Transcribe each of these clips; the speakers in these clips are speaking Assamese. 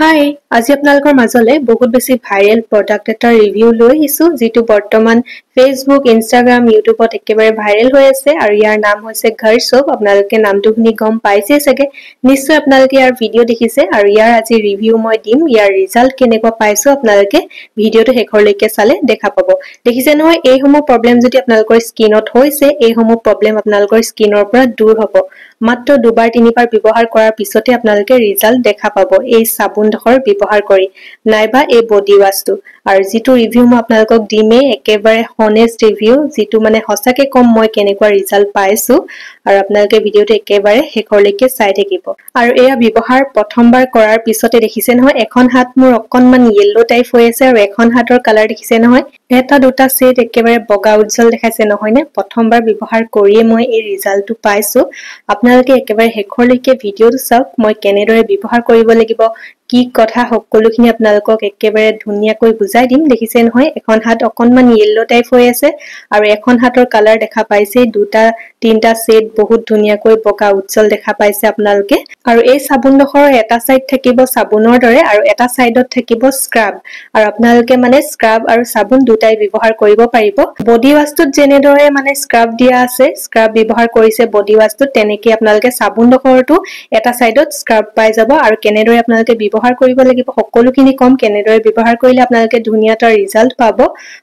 হাই আজি আপোনালোকৰ মাজলে বহুত বেছি ভাইৰেল প্ৰডাক্ট এটা ৰিভিউ লৈ আহিছো যেটো বৰ্তমান ফেসবুক ইনষ্টাগ্ৰাম ইউটিউবত একেবাৰে ভাইৰেল হৈ আছে আৰু ইয়াৰ নাম হৈছে ঘৰ সোপ আপোনালোকে নামটো শুনি গম পাইছে সকে নিশ্চয় আপোনালোকে ইয়াৰ ভিডিও দেখিছে আৰু ইয়াৰ আজি ৰিভিউ মই দিম ইয়াৰ ৰিজাল্ট কেনেকুৱা পাইছো আপোনালোকে ভিডিওটো শেষৰলৈকে চালে দেখা পাব দেখিছে নহয় এই সমূহ প্ৰবলেম যদি আপোনালোকৰ স্কিনত হৈছে এই সমূহ প্ৰবলেম আপোনালোকৰ স্কিনৰ পৰা দূৰ হ'ব মাত্ৰ দুবাৰ তিনিবাৰ ব্যৱহাৰ কৰাৰ পিছতে আপোনালোকে ৰিজাল্ট দেখা পাব এই সাবুনডখৰ ব্যৱহাৰ কৰি নাইবা এই বডি ওয়াশটো আৰু যেটো ৰিভিউ মই আপোনালোকক দিমে একেবাৰে হনেষ্ট ৰিভিউ যেটো মানে হসাকে কম মই কেনেকুৱা ৰিজাল্ট পাইছো আৰু আপোনালোকে ভিডিওটো একেবাৰে শেষৰলৈকে চাই থাকিব আৰু এয়া ব্যৱহাৰ প্ৰথমবাৰ কৰাৰ পিছতে দেখিছে নহয় এখন হাত মোৰ অকনমান ইয়েলো টাইপ হৈ আছে আৰু এখন হাতৰ কালাৰ দেখিছে নহয় এটা দুটা সেট একেবাৰে বগা উজ্জ্বল দেখাইছে নহয় নে প্ৰথমবাৰ ব্যৱহাৰ কৰিয়ে মই এই ৰিজাল্টটো পাইছো আপোনালোকে একেবাৰে শেষৰলৈকে ভিডিওটো চাওক মই কেনেদৰে ব্যৱহাৰ কৰিব লাগিব কি কথা সকলোখিনি আপোনালোকক একেবাৰে ধুনিয়াকৈ বুজাই দিম দেখিছে নহয় এখন হাত অকনমান ইয়েলো টাইপ হৈ আছে আৰু এখন হাতৰ কালাৰ দেখা পাইছে দুটা তিনটা সেট বহুত ধুনিয়াকৈ বগা উজ্জ্বল দেখা পাইছে আপোনালোকে আৰু এই সাবুনডখৰ এটা সাইড থাকিব সাবুনৰ দৰে আৰু এটা সাইডত থাকিব স্ক্ৰাব আৰু আপোনালোকে মানে স্ক্ৰাব আৰু সাবুন দুটাই ব্যৱহাৰ কৰিব পাৰিব বডি ওয়াশটোত যেনেদৰে মানে স্ক্ৰাব দিয়া আছে স্ক্ৰাব ব্যৱহাৰ কৰিছে বডি ওয়াশটোত তেনেকৈ আপোনালোকে সাবুনডখৰটো এটা সাইডত স্ক্ৰাব পাই যাব আৰু কেনেদৰে আপোনালোকে ব্যৱহাৰ কৰিব লাগিব সকলোখিনি কম কেনেদৰে ব্যৱহাৰ কৰিলে আপোনালোকে ধুনিয়া এটা ৰিজাল্ট পাব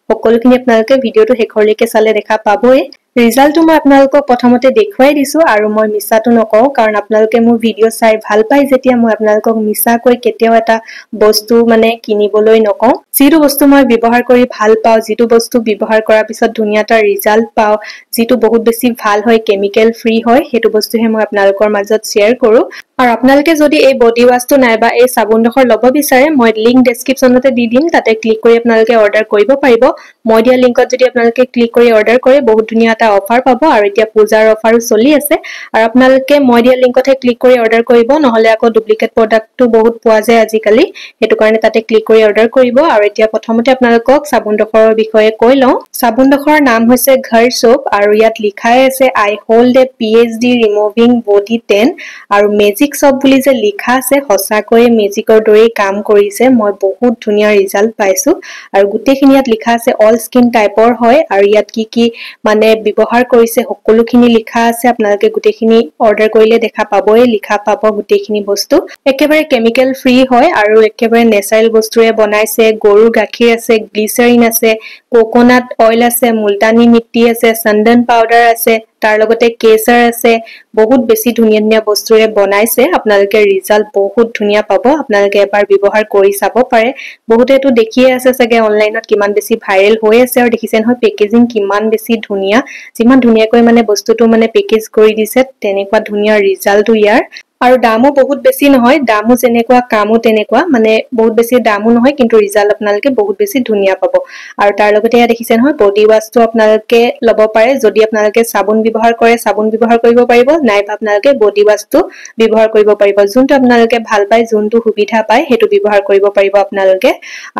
সকলোখিনি আপোনালোকে ভিডিওটো শেষৰলৈকে চালে দেখা পাবই ৰিজাল্টটো মই আপোনালোকক প্ৰথমতে দেখুৱাই দিছো আৰু মই মিছাটো নকওঁ কাৰণ আপোনালোকে মোৰ ভিডিও চাই ভাল পাই যেতিয়া মই আপোনালোকক মিছাকৈ কেতিয়াও এটা বস্তু মানে কিনিবলৈ নকওঁ যিটো বস্তু মই ব্যৱহাৰ কৰি ভাল পাওঁ যিটো বস্তু ব্যৱহাৰ কৰাৰ পিছত ধুনিয়া এটা ৰিজাল্ট পাওঁ যিটো বহুত বেছি ভাল হয় কেমিক্যাল ফ্ৰী হয় হেতু বস্তুহে মই আপোনালোকৰ মাজত শেয়াৰ কৰো আৰু আপোনালোকে যদি এই বডি ওয়াশটো নাইবা এই সাবুনডখৰ লব বিচাৰে মই লিংক ডেসক্ৰিপচনতে দি দিম তাতে ক্লিক কৰি আপোনালোকে অৰ্ডাৰ কৰিব পাৰিব মই দিয়া লিংকত যদি আপোনালোকে ক্লিক কৰি অৰ্ডাৰ কৰে বহুত ধুনিয়া এটা অফাৰ পাব আৰু এতিয়া পূজাৰ অফাৰো চলি আছে আৰু আপোনালোকে মই দিয়া লিংকতে ক্লিক কৰি অৰ্ডাৰ কৰিব নহলে আকৌ ডুপ্লিকেট প্ৰডাক্টটো বহুত পোৱা যায় আজিকালি হেতু কাৰণে তাতে ক্লিক কৰি অৰ্ডাৰ কৰিব আৰু এতিয়া প্ৰথমতে আপোনালোকক সাবুনডখৰৰ বিষয়ে কৈ লওঁ সাবুনডখৰ নাম হৈছে ঘৰ সোপ আৰু ইয়াত লিখাই আছে I hold a PhD removing body ten আৰু মেজিক সব বুলি যে লিখা আছে হসাকৈ মেজিকৰ দৰে কাম কৰিছে মই বহুত ধুনিয়া ৰিজাল্ট পাইছো আৰু গুটেখিনি ইয়াত লিখা আছে অল স্কিন টাইপৰ হয় আৰু ইয়াত কি মানে ব্যৱহাৰ কৰিছে সকলোখিনি লিখা আছে আপোনালোকে গুটেখিনি অৰ্ডাৰ কৰিলে দেখা পাবই লিখা পাব গুটেখিনি বস্তু একেবাৰে কেমিক্যাল ফ্ৰী হয় আৰু একেবাৰে নেচাৰেল বস্তুৰে বনাইছে গৰুৰ গাখীৰ আছে গ্লিচাৰিন আছে কোকোনাট অইল আছে মুলতানি মিট্টি আছে চন্দন পাউডাৰ আছে তাৰ লগতে কেশৰ আছে বহুত বেছি ধুনিয়া বস্তুৰে বনাইছে আপোনালোকে ৰিজাল্ট বহুত ধুনিয়া পাব আপোনালোকে এবাৰ ব্যৱহাৰ কৰি চাব পাৰে বহুতেটো দেখিয়ে আছে সকে অনলাইনত কিমান বেছি ভাইৰেল হৈ আছে আৰু দেখিছে নহয় পেকেজিং কিমান বেছি ধুনিয়া যিমান ধুনিয়াকৈ মানে বস্তুটো মানে পেকেজ কৰি দিছে তেনেকুৱা ধুনিয়া ৰিজাল্টটো ইয়াৰ আৰু দামো বহুত বেছি নহয় দামো যেনেকুৱা কামো তেনেকুৱা মানে বহুত বেছি দামো নহয় কিন্তু ৰিজাল্ট আপোনালোকে বহুত বেছি ধুনিয়া পাব আৰু তাৰ লগতে ইয়া দেখিছে নহয় বডি ওয়াশটো আপোনালোকে লব পাৰে যদি আপোনালোকে সাবুন ব্যৱহাৰ কৰে সাবুন ব্যৱহাৰ কৰিব পাৰিব নাইবা আপোনালোকে বডি ওয়াশটো ব্যৱহাৰ কৰিব পাৰিব যোনটো আপোনালোকে ভাল পায় যোনটো সুবিধা পায় হেতু ব্যৱহাৰ কৰিব পাৰিব আপোনালোকে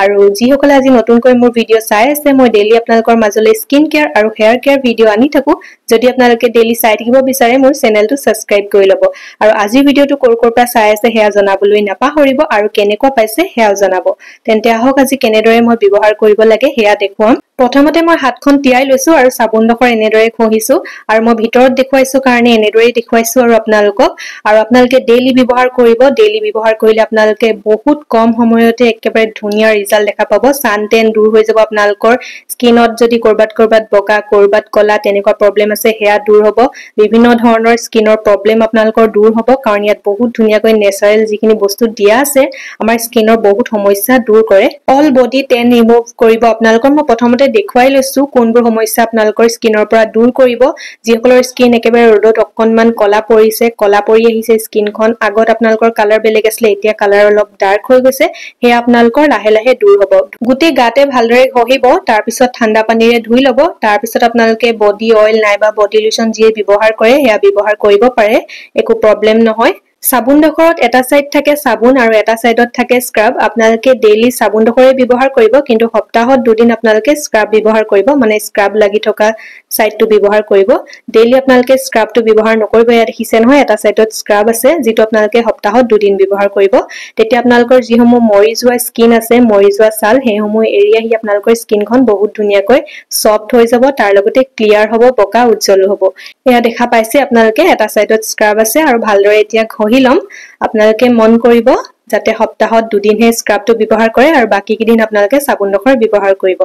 আৰু যিসকলে আজি নতুনকৈ মোৰ ভিডিও চাই আছে মই ডেইলি আপোনালোকৰ মাজলৈ স্কিন কেয়াৰ আৰু হেয়াৰ কেয়াৰ ভিডিও আনি থাকো যদি আপোনালোকে ডেইলি চাই থাকিব বিচাৰে মোৰ চেনেলটো সাবস্ক্ৰাইব কৰি লব আৰু আজি ভিডিওটো কৰ পৰা চাই আছে হেয়া জনাবলৈ নাপাহৰিব আৰু কেনেকুৱা পাইছে হেয়াও জনাব তেন্তে আহক আজি কেনেদৰে মই ব্যৱহাৰ কৰিব লাগে হেয়া দেখুৱাম প্ৰথমতে মই হাতখন তিয়াই লৈছো আৰু সাবুনডখৰ এনেদৰে ঘহিছো আৰু মই ভিতৰত দেখুৱাইছো কাৰণে এনেদৰে দেখুৱাইছো আৰু আপোনালোকে ডেইলি ব্যৱহাৰ কৰিব ডেইলি ব্যৱহাৰ কৰিলে আপোনালোকে বহুত কম সময়তে একেবাৰে ধুনিয়া ৰিজাল্ট দেখা পাব সান টেন দূৰ হৈ যাব আপোনালোকৰ স্কিনত যদি কৰবাত বগা কৰবাত কলা তেনেকুৱা প্ৰবলেম আছে হেয়া দূৰ হ'ব বিভিন্ন ধৰণৰ স্কিনৰ প্ৰবলেম আপোনালোকৰ দূৰ হ'ব কাৰণ ইয়াত বহুত ধুনিয়াকৈ নেচাৰেল যিখিনি বস্তু দিয়া আছে আমাৰ স্কিনৰ বহুত সমস্যা দূৰ কৰে অল বডি টেন ৰিমুভ কৰিব আপোনালোকৰ মই প্ৰথমতে দেখুৱাই লৈছো কোনবোৰ সমস্যা আপোনালোকৰ স্কিনৰ পৰা দূৰ কৰিব যিসকলৰ স্কিন একেবাৰে ৰ'দত অকনমান কলা পৰিছে কলা পৰি আহিছে স্কিনখন আগত আপোনালোকৰ কালাৰ বেলেগ আছিল এতিয়া কালাৰ অলপ ডাৰ্ক হৈ গৈছে হে আপোনালোকৰ লাহে লাহে দূৰ হ'ব গুটি গাতে ভালদৰে ঘহিব তাৰ পিছত ঠাণ্ডা পানীৰে ধুই লব তাৰ পিছত আপোনালোকে বডি অইল নাইবা বডি লোশন যি ব্যৱহাৰ কৰে হেয়া ব্যৱহাৰ কৰিব পাৰে একো প্ৰবলেম নহয় সাবুন ডখৰত এটা সাইড থাকে সাবুন আৰু এটা সাইডত থাকে স্ক্ৰাব আপোনালোকে ডেইলি সাবুন ডখৰে ব্যৱহাৰ কৰিব কিন্তু সপ্তাহত দুদিন আপোনালোকে স্ক্ৰাব ব্যৱহাৰ কৰিব মানে স্ক্ৰাব লাগি থকা সাইডটো ব্যৱহাৰ কৰিব ডেইলি আপোনালোকে স্ক্ৰাবটো ব্যৱহাৰ নকৰিব ইয়া দেখিছে নহয় এটা সাইডত স্ক্ৰাব আছে যেটো আপোনালোকে সপ্তাহত দুদিন ব্যৱহাৰ কৰিব তেতিয়া আপোনালোকৰ যিসমূহ মৰি যোৱা স্কিন আছে মৰি যোৱা ছাল হেসমূহ এৰি আহি আপোনালোকৰ স্কিনখন বহুত ধুনীয়াকৈ সফট হৈ যাব তাৰ লগতে ক্লিয়াৰ হ'ব বকা উজ্জ্বল হ'ব এয়া দেখা পাইছে আপোনালোকে এটা সাইডত স্ক্ৰাব আছে আৰু ভালদৰে এতিয়া ঘহি লম আপোনালোকে মন কৰিব যাতে সপ্তাহত দুদিনহে স্ক্ৰাবটো ব্যৱহাৰ কৰে আৰু বাকি কিদিন আপোনালোকে সাবুন ডখৰ ব্যৱহাৰ কৰিব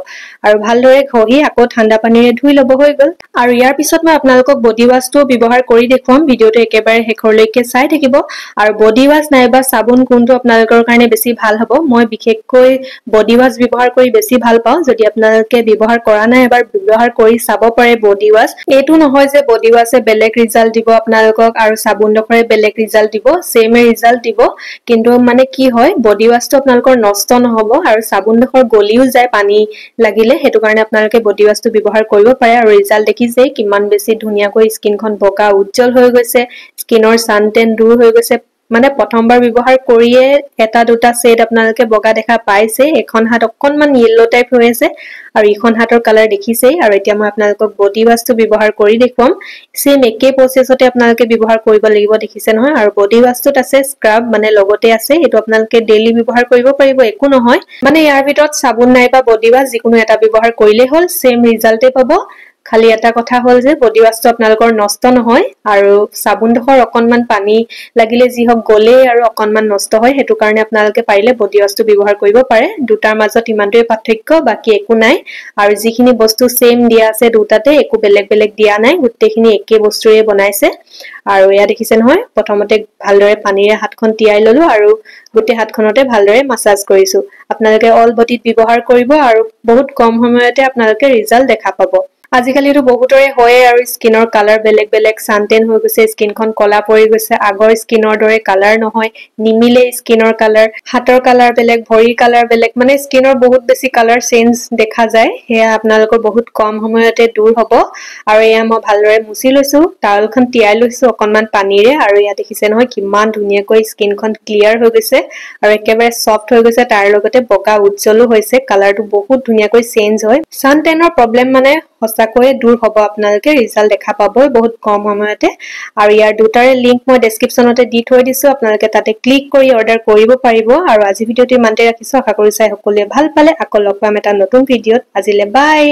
আৰু ভালদৰে ঘহি আকৌ ঠাণ্ডা পানীৰে ধুই লব হৈ গল আৰু ইয়াৰ পিছত মই আপোনালোকক বডি ওৱাশটো ব্যৱহাৰ কৰি দেখুৱাম ভিডিওটো একেবাৰে শেষৰলৈকে চাই থাকিব আৰু বডি ওৱাশ নাইবা সাবুন কোনটো আপোনালোকৰ কাৰণে বেছি ভাল হ'ব মই বিশেষকৈ বডি ওৱাশ ব্যৱহাৰ কৰি বেছি ভাল পাওঁ যদি আপোনালোকে ব্যৱহাৰ কৰা নাই এবাৰ ব্যৱহাৰ কৰি চাব পাৰে বডি ওৱাশ এটো নহয় যে বডি ওৱাশে বেলেগ ৰিজাল্ট দিব আপোনালোকক আৰু সাবুন ডখৰে বেলেগ ৰিজাল্ট দিব সেমে ৰিজাল্ট দিব কিন্তু মানে কি হয় বডি ওৱাশটো আপোনালোকৰ নষ্ট নহব আৰু সাবুন ডখৰ গলিও যায় পানী লাগিলে হেতু কাৰণে আপোনালোকে বডি ওৱাশটো ব্যৱহাৰ কৰিব পাৰে আৰু ৰিজাল্ট দেখিছে কিমান বেছি ধুনীয়াকৈ স্কিনখন বকা উজ্জ্বল হৈ গৈছে স্কিনৰ সানটেন দূৰ হৈ গৈছে মানে প্ৰথমবাৰ ব্যৱহাৰ কৰিয়ে এটা দুটা শেড আপোনালোকে বগা দেখা পাইছে এখন হাত অকনমান ইয়েলো টাইপ হৈ আছে আৰু ইখন হাতৰ কালাৰ দেখিছে আৰু এতিয়া মই আপোনালোকক বডি ওৱাশটো ব্যৱহাৰ কৰি দেখুৱাম সেম একে প্ৰসেছতে আপোনালোকে ব্যৱহাৰ কৰিব লাগিব দেখিছে নহয় আৰু বডি ওৱাশটোত আছে স্ক্ৰাব মানে লগতে আছে এটো আপোনালোকে ডেইলি ব্যৱহাৰ কৰিব পাৰিব একো নহয় মানে ইয়াৰ ভিতৰত সাবুন নাইবা বডি ওৱাশ যিকোনো এটা ব্যৱহাৰ কৰিলে হ'ল সেম ৰিজাল্টে পাব খালি এটা কথা হল যে বডি ওৱাশটো আপোনালোকৰ নষ্ট নহয় আৰু সাবুন ডখৰ অকনমান পানী লাগিলে যি হক গলে আৰু অকনমান নষ্ট হয় হেতু কাৰণে আপোনালোকে পাৰিলে বডি ওৱাশটো ব্যৱহাৰ কৰিব পাৰে দুটাৰ মাজত ইমানটোৱে পাৰ্থক্য বাকি একো নাই আৰু যিখিনি বস্তু সেম দিয়া আছে দুটাতে একো বেলেগ বেলেগ দিয়া নাই গুটেখিনি একে বস্তুৰে বনাইছে আৰু ইয়া দেখিছে নহয় প্ৰথমতে ভালদৰে পানীৰে হাতখন তিয়াই ললো আৰু গুটে হাতখনতে ভালদৰে মাসাজ কৰিছো আপোনালোকে অল বডিত ব্যৱহাৰ কৰিব আৰু বহুত কম সময়তে আপোনালোকে ৰিজাল্ট দেখা পাব আজিকালি এটো বহুতৰে হয় আৰু স্কিনৰ কালাৰ বেলেগ বেলেগ সানটেন হৈ গৈছে স্কিনখন কলা পৰি গৈছে আগৰ স্কিনৰ দৰে কালাৰ নহয় নিমিলে স্কিনৰ কালাৰ হাতৰ কালাৰ বেলেগ ভৰিৰ কালাৰ বেলেগ মানে স্কিনৰ বহুত বেছি কালাৰ চেঞ্জ দেখা যায় হেয়া আপোনালোকৰ বহুত কম সময়তে দূৰ হ'ব আৰু এয়া মই ভালদৰে মুছি লৈছো টাৱেলখন তিয়াই লৈছো অকনমান পানীৰে আৰু ইয়া দেখিছে নহয় কিমান ধুনীয়াকৈ স্কিনখন ক্লিয়াৰ হৈ গৈছে আৰু একেবাৰে সফট হৈ গৈছে তাৰ লগতে বকা উজ্জ্বলো হৈছে কালাৰটো বহুত ধুনীয়াকৈ চেঞ্জ হয় সানটেনৰ প্ৰবলেম মানে সঁচাকৈ দূৰ হ'ব আপোনালোকে ৰিজাল্ট দেখা পাবই বহুত কম সময়তে আৰু ইয়াৰ দুটাৰে লিংক মই ডেসক্ৰিপচনতে দি থৈ দিছো আপোনালোকে তাতে ক্লিক কৰি অৰ্ডাৰ কৰিব পাৰিব আৰু আজি ভিডিওটো ইমানতে ৰাখিছো আশা কৰিছো সকলোৱে ভাল পালে আকৌ লগ পাম এটা নতুন ভিডিওত আজিলে বাই